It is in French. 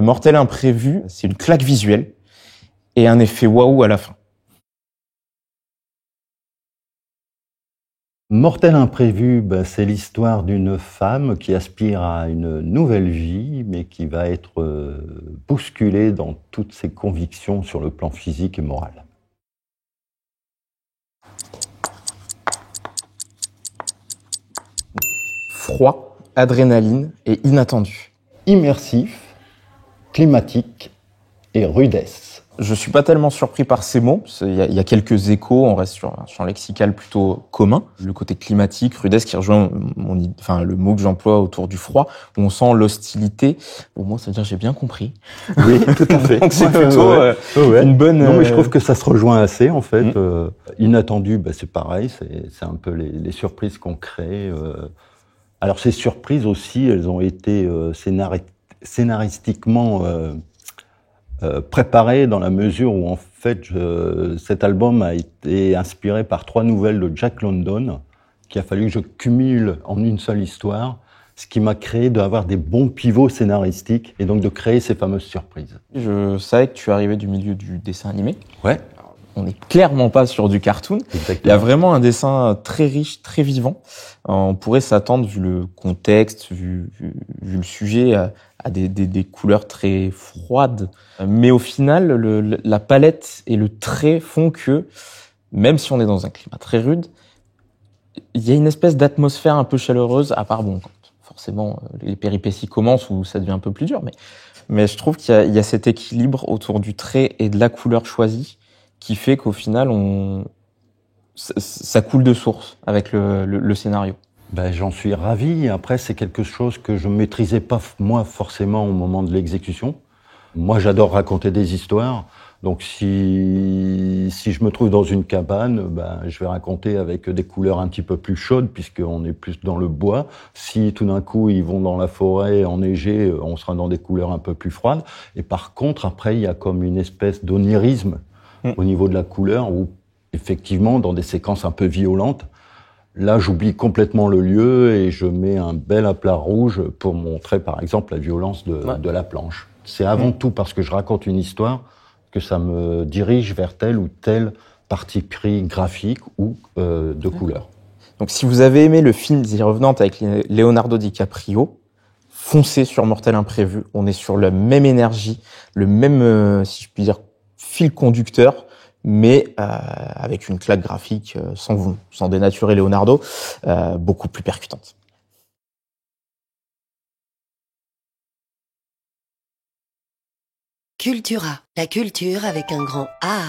Mortel Imprévu, c'est une claque visuelle et un effet waouh à la fin. Mortel Imprévu, c'est l'histoire d'une femme qui aspire à une nouvelle vie, mais qui va être bousculée dans toutes ses convictions sur le plan physique et moral. Froid, adrénaline et inattendu. Immersif, climatique et rudesse. Je suis pas tellement surpris par ces mots. Il y a quelques échos, on reste sur un champ lexical plutôt commun. Le côté climatique, rudesse qui rejoint le mot que j'emploie autour du froid, où on sent l'hostilité. Pour moi, ça veut dire j'ai bien compris. Oui, tout à fait. Donc c'est plutôt une bonne... Non, mais je trouve que ça se rejoint assez, en fait. Inattendu, c'est pareil, c'est un peu les surprises qu'on crée. Alors ces surprises aussi, elles ont été scénaristiquement préparées dans la mesure où en fait cet album a été inspiré par 3 nouvelles de Jack London qu'il a fallu que je cumule en une seule histoire, ce qui m'a créé d'avoir des bons pivots scénaristiques et donc de créer ces fameuses surprises. Je savais que tu arrivais du milieu du dessin animé. Ouais. On n'est clairement pas sur du cartoon. Exactement. Il y a vraiment un dessin très riche, très vivant. On pourrait s'attendre, vu le contexte, vu le sujet, à des couleurs très froides. Mais au final, la palette et le trait font que, même si on est dans un climat très rude, il y a une espèce d'atmosphère un peu chaleureuse, à part, quand forcément les péripéties commencent où ça devient un peu plus dur. Mais je trouve qu'il y a cet équilibre autour du trait et de la couleur choisie qui fait qu'au final, ça coule de source avec le scénario. J'en suis ravi. Après, c'est quelque chose que je ne maîtrisais pas, moi, forcément, au moment de l'exécution. Moi, j'adore raconter des histoires. Donc, si je me trouve dans une cabane, je vais raconter avec des couleurs un petit peu plus chaudes, puisqu'on est plus dans le bois. Si, tout d'un coup, ils vont dans la forêt enneigée, on sera dans des couleurs un peu plus froides. Et par contre, après, il y a comme une espèce d'onirisme au niveau de la couleur, où, effectivement, dans des séquences un peu violentes, là, j'oublie complètement le lieu et je mets un bel aplat rouge pour montrer, par exemple, la violence de la planche. C'est avant tout parce que je raconte une histoire que ça me dirige vers telle ou telle parti pris graphique ou de couleur. Donc, si vous avez aimé le film The Revenant avec Leonardo DiCaprio, foncez sur Mortel Imprévu. On est sur la même énergie, le même, si je puis dire, fil conducteur, mais avec une claque graphique sans dénaturer Leonardo, beaucoup plus percutante. Cultura, la culture avec un grand A.